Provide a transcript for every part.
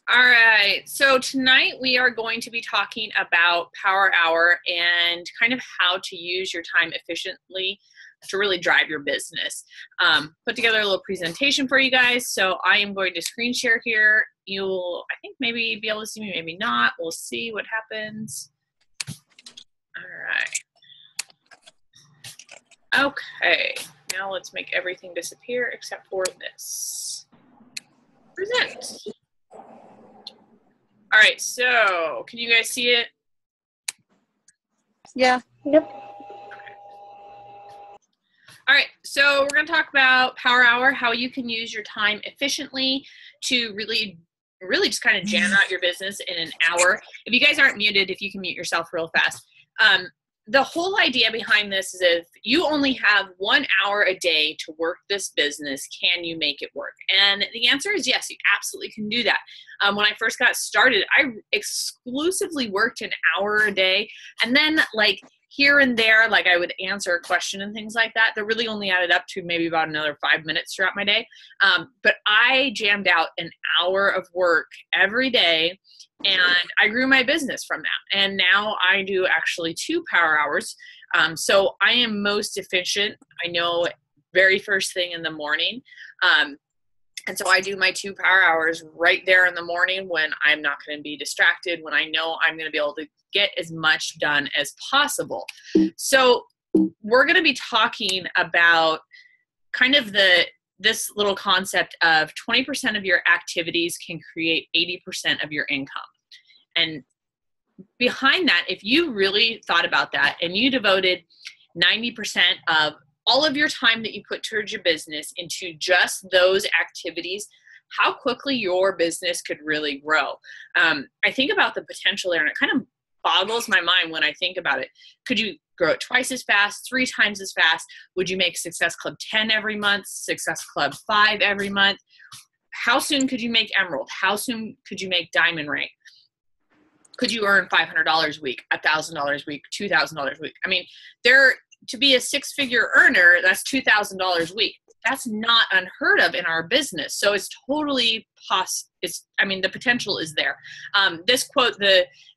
All right, so tonight we are going to be talking about Power Hour and kind of how to use your time efficiently to really drive your business. Put together a little presentation for you guys. So I am going to screen share here. You'll, I think, maybe be able to see me, maybe not. We'll see what happens. All right. Okay, now let's make everything disappear except for this. Present. All right, so can you guys see it? Yeah. Yep. All right, so we're going to talk about Power Hour, how you can use your time efficiently to really just kind of jam out your business in an hour. If you guys aren't muted, if you can mute yourself real fast. The whole idea behind this is if you only have 1 hour a day to work this business, can you make it work? And the answer is yes, you absolutely can do that. When I first got started, I exclusively worked an hour a day. And then like here and there, like I would answer a question and things like that, that really only added up to maybe about another 5 minutes throughout my day. But I jammed out an hour of work every day. And I grew my business from that. And now I do actually 2 power hours. So I am most efficient, I know, very first thing in the morning. And so I do my 2 power hours right there in the morning when I'm not going to be distracted, when I know I'm going to be able to get as much done as possible. So we're going to be talking about kind of this little concept of 20% of your activities can create 80% of your income. And behind that, if you really thought about that and you devoted 90% of all of your time that you put towards your business into just those activities, how quickly your business could really grow. I think about the potential there, and it kind of boggles my mind when I think about it. Could you grow it twice as fast, 3 times as fast? Would you make Success Club 10 every month, Success Club 5 every month? How soon could you make Emerald? How soon could you make Diamond Rank? Could you earn $500 a week, $1,000 a week, $2,000 a week? I mean, to be a 6-figure earner, that's $2,000 a week. That's not unheard of in our business. So it's totally the potential is there. This quote,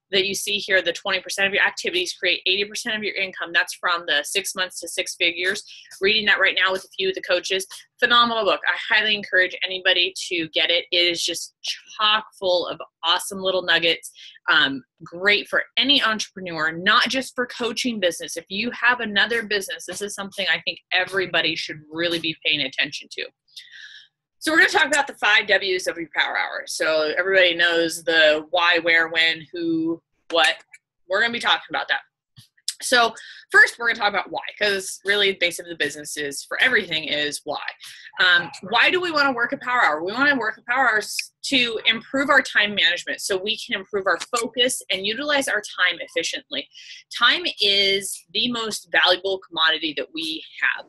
that you see here, the 20% of your activities create 80% of your income. That's from the 6 months to 6 figures. Reading that right now with a few of the coaches. Phenomenal book. I highly encourage anybody to get it. It is just chock full of awesome little nuggets. Great for any entrepreneur, not just for coaching business. If you have another business, this is something I think everybody should really be paying attention to. So we're going to talk about the 5 W's of your Power Hour. So everybody knows the why, where, when, who, what. We're going to be talking about that. So first, we're going to talk about why, because really the base of the business is for everything is why. Why do we want to work a Power Hour? We want to work a Power Hours to improve our time management so we can improve our focus and utilize our time efficiently. Time is the most valuable commodity that we have.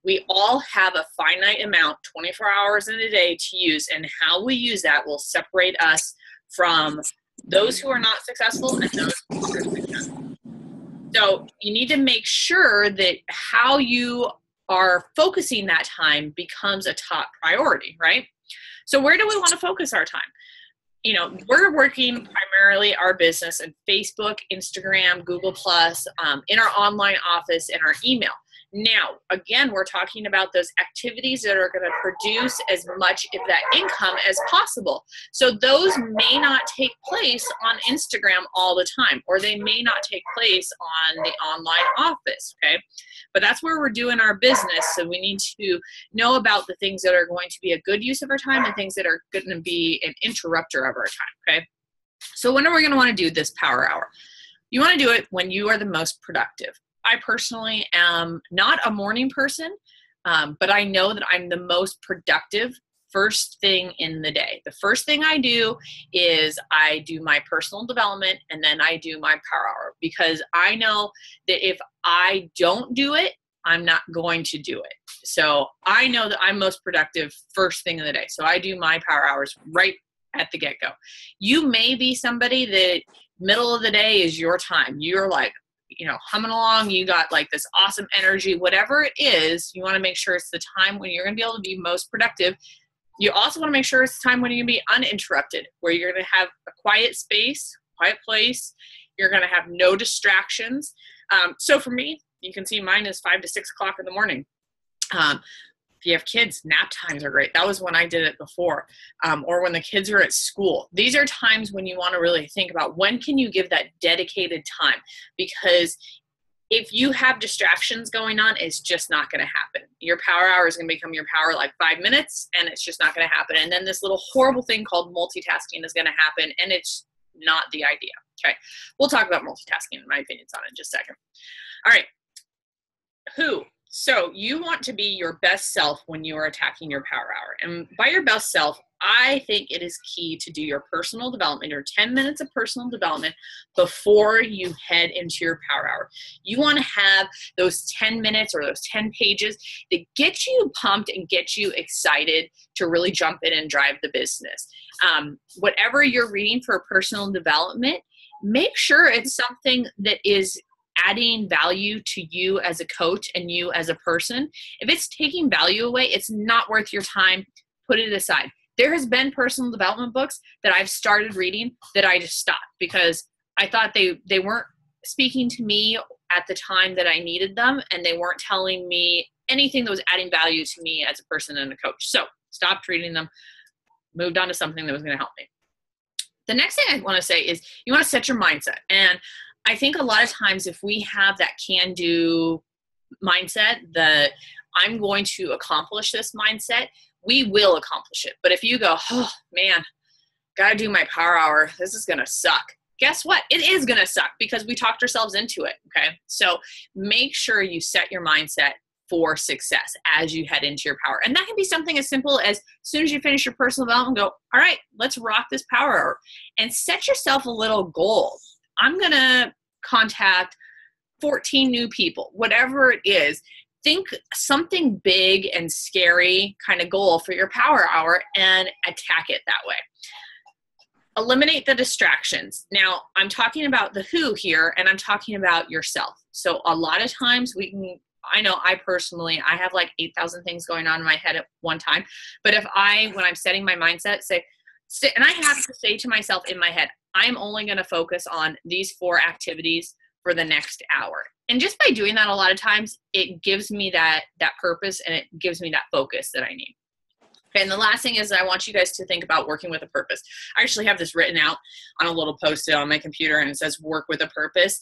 We all have a finite amount, 24 hours in a day to use, and how we use that will separate us from those who are not successful and those who are successful. So you need to make sure that how you are focusing that time becomes a top priority, right? So where do we want to focus our time? You know, we're working primarily our business in Facebook, Instagram, Google+, in our online office, in our email. Now, again, we're talking about those activities that are going to produce as much of that income as possible. So those may not take place on Instagram all the time, or they may not take place on the online office, okay? But that's where we're doing our business, so we need to know about the things that are going to be a good use of our time and things that are going to be an interrupter of our time, okay? So when are we going to want to do this Power Hour? You want to do it when you are the most productive. I personally am not a morning person, but I know that I'm the most productive first thing in the day. The first thing I do is I do my personal development, and then I do my Power Hour, because I know that if I don't do it, I'm not going to do it. So I know that I'm most productive first thing in the day. So I do my Power Hours right at the get-go. You may be somebody that middle of the day is your time. You're like, you know, humming along, you got like this awesome energy, whatever it is, you want to make sure it's the time when you're going to be able to be most productive. You also want to make sure it's time when you're going to be uninterrupted, where you're going to have a quiet space, quiet place. You're going to have no distractions. So for me, you can see mine is 5 to 6 o'clock in the morning. If you have kids, nap times are great. That was when I did it before, or when the kids are at school. These are times when you want to really think about when can you give that dedicated time, because if you have distractions going on, it's just not going to happen. Your power hour is going to become your power like 5 minutes, and it's just not going to happen. And then this little horrible thing called multitasking is going to happen, and it's not the idea. Okay, we'll talk about multitasking and my opinions on it in just a second. All right, who? So you want to be your best self when you are attacking your power hour. And by your best self, I think it is key to do your personal development, your 10 minutes of personal development before you head into your power hour. You want to have those 10 minutes or those 10 pages that get you pumped and get you excited to really jump in and drive the business. Whatever you're reading for personal development, make sure it's something that is adding value to you as a coach and you as a person. If it's taking value away, it's not worth your time. Put it aside. There has been personal development books that I've started reading that I just stopped because I thought they weren't speaking to me at the time that I needed them, and they weren't telling me anything that was adding value to me as a person and a coach. So stopped reading them, moved on to something that was going to help me. The next thing I want to say is you want to set your mindset. And I think a lot of times if we have that can-do mindset, that I'm going to accomplish this mindset, we will accomplish it. But if you go, oh man, got to do my power hour, this is going to suck. Guess what? It is going to suck because we talked ourselves into it. Okay. So make sure you set your mindset for success as you head into your power. And that can be something as simple as soon as you finish your personal development, go, all right, let's rock this power hour, and set yourself a little goal. I'm going to contact 14 new people, whatever it is. Think something big and scary kind of goal for your power hour and attack it that way. Eliminate the distractions. Now, I'm talking about the who here, and I'm talking about yourself. So a lot of times I know I personally, I have like 8,000 things going on in my head at one time. But if when I'm setting my mindset, and I have to say to myself in my head, I'm only going to focus on these 4 activities for the next hour. And just by doing that, a lot of times it gives me that purpose, and it gives me that focus that I need. Okay, and the last thing is I want you guys to think about working with a purpose. I actually have this written out on a little post-it on my computer, and it says work with a purpose,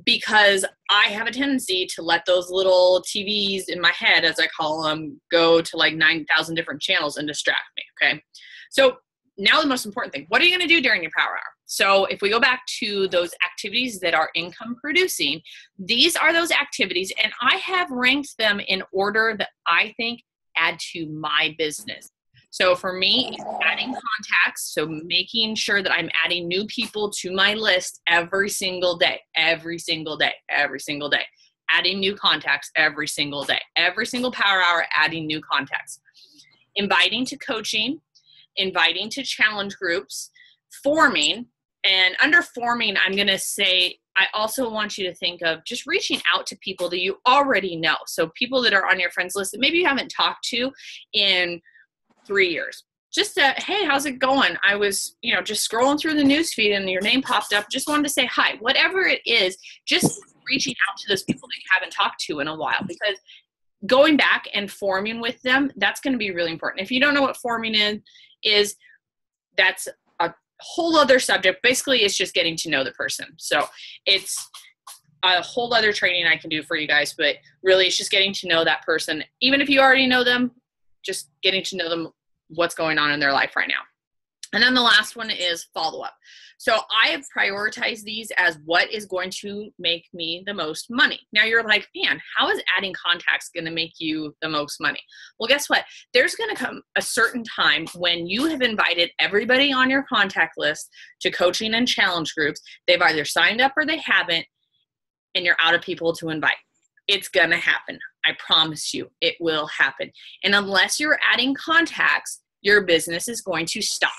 because I have a tendency to let those little TVs in my head, as I call them, go to like 9,000 different channels and distract me. Okay, so now the most important thing, what are you going to do during your power hour? So if we go back to those activities that are income producing, these are those activities, and I have ranked them in order that I think add to my business. So for me, it's adding contacts, so making sure that I'm adding new people to my list every single day, every single day, every single day. Adding new contacts every single day. Every single power hour, adding new contacts. Inviting to coaching, inviting to challenge groups, forming. And under forming, I'm going to say, I also want you to think of just reaching out to people that you already know. So people that are on your friends list that maybe you haven't talked to in 3 years. Just hey, how's it going? I was, just scrolling through the news feed and your name popped up. Just wanted to say hi. Whatever it is, just reaching out to those people that you haven't talked to in a while, because going back and forming with them, that's going to be really important. If you don't know what forming is that's a whole other subject. Basically, it's just getting to know the person. So it's a whole other training I can do for you guys, but really it's just getting to know that person. Even if you already know them, just getting to know them, what's going on in their life right now. And then the last one is follow-up. So I have prioritized these as what is going to make me the most money. Now you're like, man, how is adding contacts going to make you the most money? Well, guess what? There's going to come a certain time when you have invited everybody on your contact list to coaching and challenge groups. They've either signed up or they haven't, and you're out of people to invite. It's going to happen. I promise you, it will happen. And unless you're adding contacts, your business is going to stop.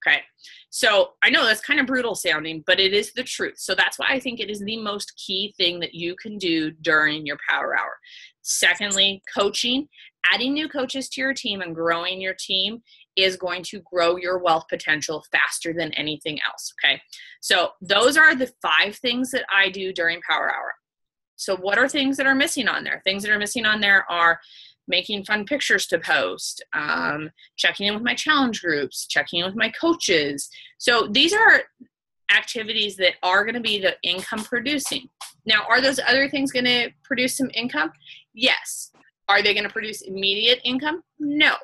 Okay. So I know that's kind of brutal sounding, but it is the truth. So that's why I think it is the most key thing that you can do during your power hour. Secondly, coaching, adding new coaches to your team and growing your team is going to grow your wealth potential faster than anything else, okay? So those are the 5 things that I do during Power Hour. So what are things that are missing on there? Things that are missing on there are making fun pictures to post, checking in with my challenge groups, checking in with my coaches. So these are activities that are going to be the income producing. Now, are those other things going to produce some income? Yes. Are they going to produce immediate income? No.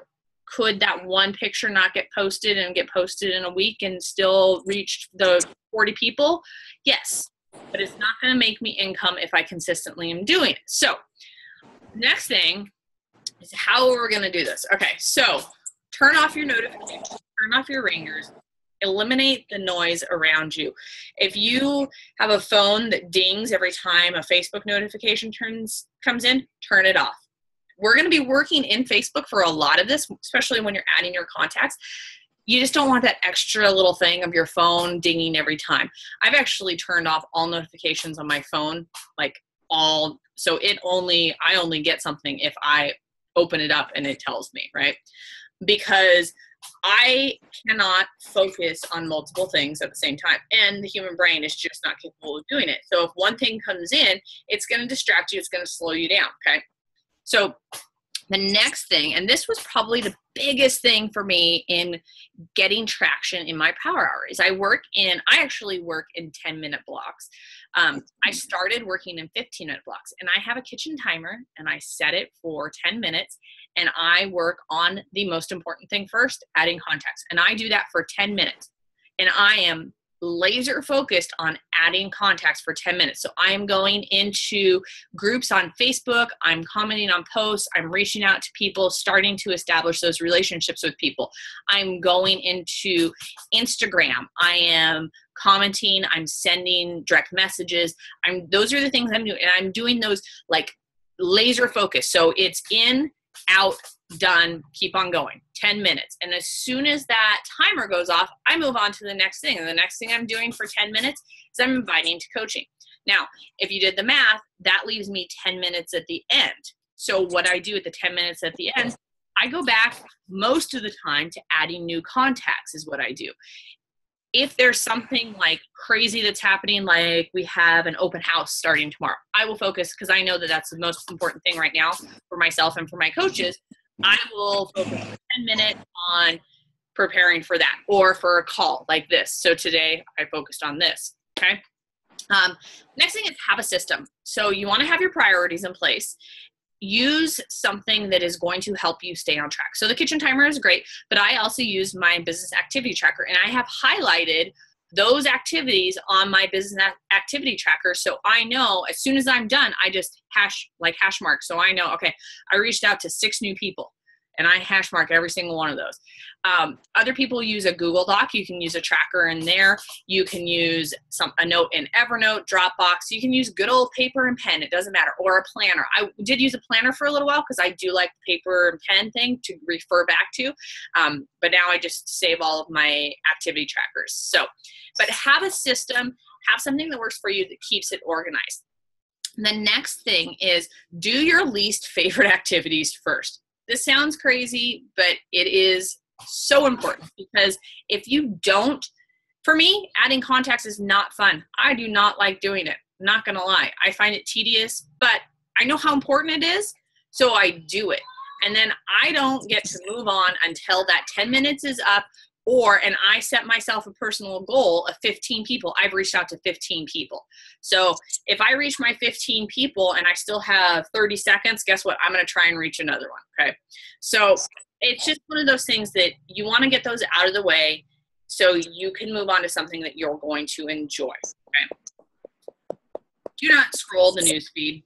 Could that one picture not get posted and get posted in a week and still reach the 40 people? Yes. But it's not going to make me income if I consistently am doing it. So next thing is how we're going to do this. Okay, so turn off your notifications, turn off your ringers, eliminate the noise around you. If you have a phone that dings every time a Facebook notification comes in, turn it off. We're going to be working in Facebook for a lot of this, especially when you're adding your contacts. You just don't want that extra little thing of your phone dinging every time. I've actually turned off all notifications on my phone, so I only get something if I open it up and it tells me, right? Because I cannot focus on multiple things at the same time, and the human brain is just not capable of doing it. So if one thing comes in, it's going to distract you, it's going to slow you down, okay? So the next thing, and this was probably the biggest thing for me in getting traction in my Power Hour, is I actually work in 10-minute blocks. I started working in 15-minute blocks, and I have a kitchen timer, and I set it for 10 minutes, and I work on the most important thing first, adding contacts. And I do that for 10 minutes, and I am laser focused on adding contacts for 10 minutes. So I am going into groups on Facebook, I'm commenting on posts, I'm reaching out to people, starting to establish those relationships with people. I'm going into Instagram, I am commenting, I'm sending direct messages. Those are the things I'm doing, and I'm doing those like laser focused. So it's in, out, done, keep on going, 10 minutes. And as soon as that timer goes off, I move on to the next thing. And the next thing I'm doing for 10 minutes is I'm inviting to coaching. Now, if you did the math, that leaves me 10 minutes at the end. So what I do at the 10 minutes at the end, I go back most of the time to adding new contacts is what I do. If there's something like crazy that's happening, like we have an open house starting tomorrow, I will focus, because I know that that's the most important thing right now for myself and for my coaches. I will focus for 10 minutes on preparing for that, or for a call like this. So today I focused on this, okay? Next thing is have a system. So you want to have your priorities in place. Use something that is going to help you stay on track. So the kitchen timer is great, but I also use my business activity tracker, and I have highlighted those activities on my business activity tracker. So I know as soon as I'm done, I just hash mark. So I know, okay, I reached out to 6 new people, and I hash mark every single one of those. Other people use a Google Doc. You can use a tracker in there. You can use a note in Evernote, Dropbox. You can use good old paper and pen. It doesn't matter. Or a planner. I did use a planner for a little while because I do like the paper and pen thing to refer back to. But now I just save all of my activity trackers. So, but have a system, have something that works for you that keeps it organized. And the next thing is do your least favorite activities first. This sounds crazy, but it is so important, because if you don't, for me, adding contacts is not fun. I do not like doing it. I'm not going to lie. I find it tedious, but I know how important it is, so I do it. And then I don't get to move on until that 10 minutes is up, and I set myself a personal goal of 15 people. I've reached out to 15 people. So if I reach my 15 people and I still have 30 seconds, guess what? I'm going to try and reach another one. Okay. So it's just one of those things that you want to get those out of the way so you can move on to something that you're going to enjoy. Okay. Do not scroll the newsfeed.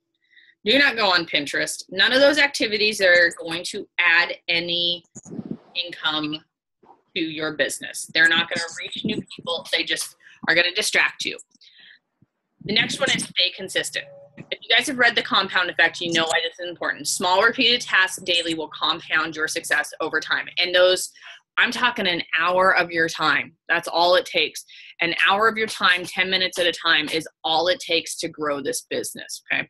Do not go on Pinterest. None of those activities are going to add any income to your business. They're not going to reach new people. They just are going to distract you. The next one is stay consistent. If you guys have read The Compound Effect, you know why this is important. Small repeated tasks daily will compound your success over time. And those, I'm talking an hour of your time. That's all it takes. An hour of your time, 10 minutes at a time, is all it takes to grow this business, okay?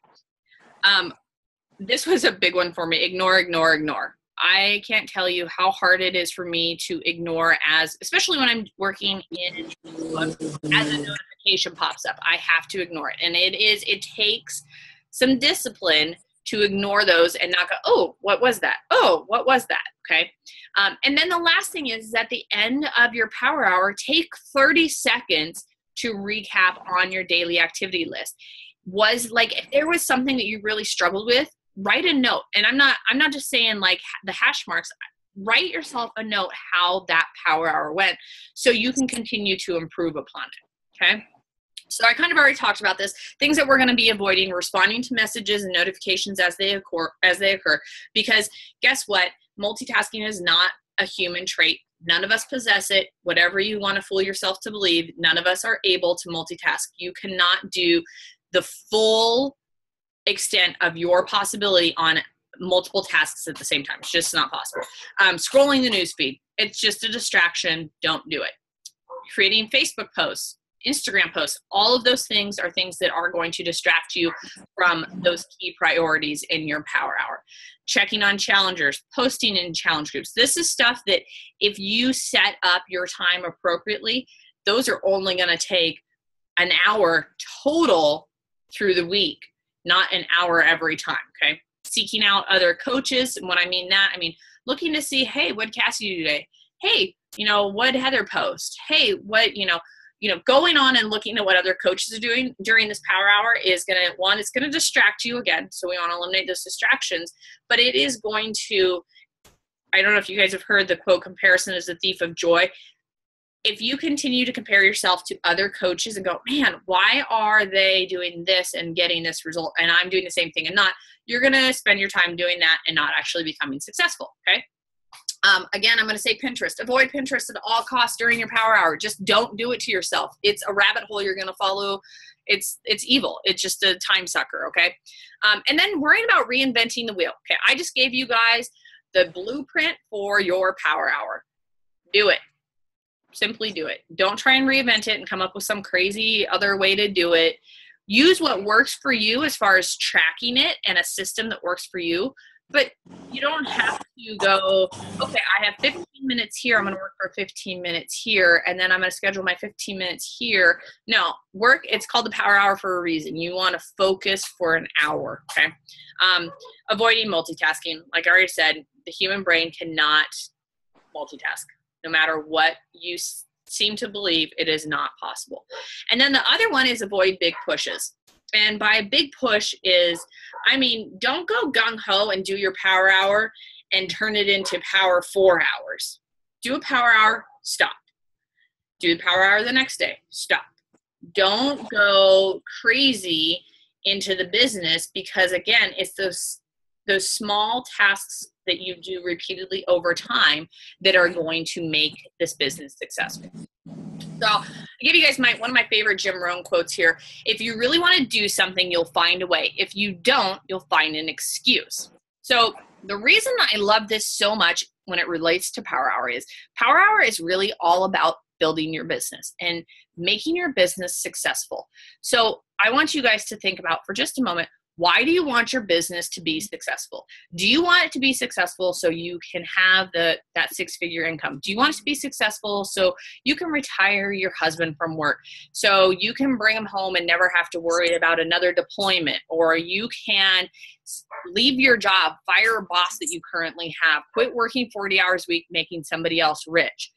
This was a big one for me. Ignore. I can't tell you how hard it is for me to ignore, especially when I'm working in Facebook, as a notification pops up. I have to ignore it. And it takes some discipline to ignore those and not go, oh, what was that? Oh, what was that? Okay. And then the last thing is at the end of your power hour, take 30 seconds to recap on your daily activity list. If there was something that you really struggled with, write a note. And I'm not just saying like the hash marks. Write yourself a note how that power hour went so you can continue to improve upon it. Okay. So I kind of already talked about this. Things that we're going to be avoiding: responding to messages and notifications as they occur, because guess what? Multitasking is not a human trait. None of us possess it. Whatever you want to fool yourself to believe, none of us are able to multitask. You cannot do the full extent of your possibility on multiple tasks at the same time. It's just not possible. Scrolling the newsfeed, it's just a distraction. Don't do it. Creating Facebook posts, Instagram posts, all of those things are things that are going to distract you from those key priorities in your power hour. Checking on challengers, posting in challenge groups. This is stuff that if you set up your time appropriately, those are only going to take an hour total through the week, not an hour every time, okay? Seeking out other coaches. And when I mean that, I mean looking to see, hey, what did Cassie do today? Hey, what did Heather post? Hey, what, going on and looking at what other coaches are doing during this power hour is it's going to distract you again. So we want to eliminate those distractions, but it is going to, I don't know if you guys have heard the quote, comparison is the thief of joy. If you continue to compare yourself to other coaches and go, man, why are they doing this and getting this result and I'm doing the same thing and not, you're going to spend your time doing that and not actually becoming successful. Okay. Again, I'm going to say Pinterest. Avoid Pinterest at all costs during your power hour. Just don't do it to yourself. It's a rabbit hole you're going to follow. It's evil. It's just a time sucker, okay? And then worrying about reinventing the wheel. Okay, I just gave you guys the blueprint for your power hour. Do it. Simply do it. Don't try and reinvent it and come up with some crazy other way to do it. Use what works for you as far as tracking it and a system that works for you. But you don't have to go, okay, I have 15 minutes here. I'm going to work for 15 minutes here, and then I'm going to schedule my 15 minutes here. No, it's called the power hour for a reason. You want to focus for an hour, okay? Avoiding multitasking. Like I already said, the human brain cannot multitask. No matter what you seem to believe, it is not possible. And then the other one is avoid big pushes. And by a big push don't go gung-ho and do your power hour and turn it into power 4 hours. Do a power hour, stop. Do the power hour the next day, stop. Don't go crazy into the business because, again, it's those small tasks that you do repeatedly over time that are going to make this business successful. So I'll give you guys one of my favorite Jim Rohn quotes here. If you really want to do something, you'll find a way. If you don't, you'll find an excuse. So the reason I love this so much when it relates to power hour is really all about building your business and making your business successful. So I want you guys to think about for just a moment, why do you want your business to be successful? Do you want it to be successful so you can have that 6-figure income? Do you want it to be successful so you can retire your husband from work, so you can bring him home and never have to worry about another deployment, or you can leave your job, fire a boss that you currently have, quit working 40 hours a week, making somebody else rich?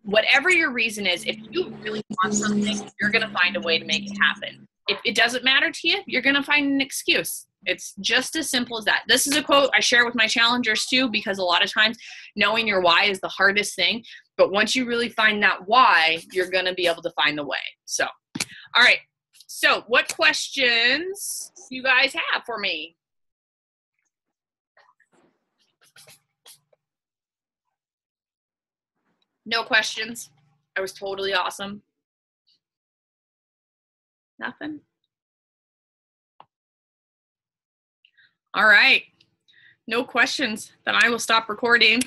Whatever your reason is, if you really want something, you're going to find a way to make it happen. If it doesn't matter to you, you're going to find an excuse. It's just as simple as that. This is a quote I share with my challengers too, because a lot of times knowing your why is the hardest thing. But once you really find that why, you're going to be able to find the way. So, all right. So what questions do you guys have for me? No questions? I was totally awesome. Nothing? All right. No questions. Then I will stop recording.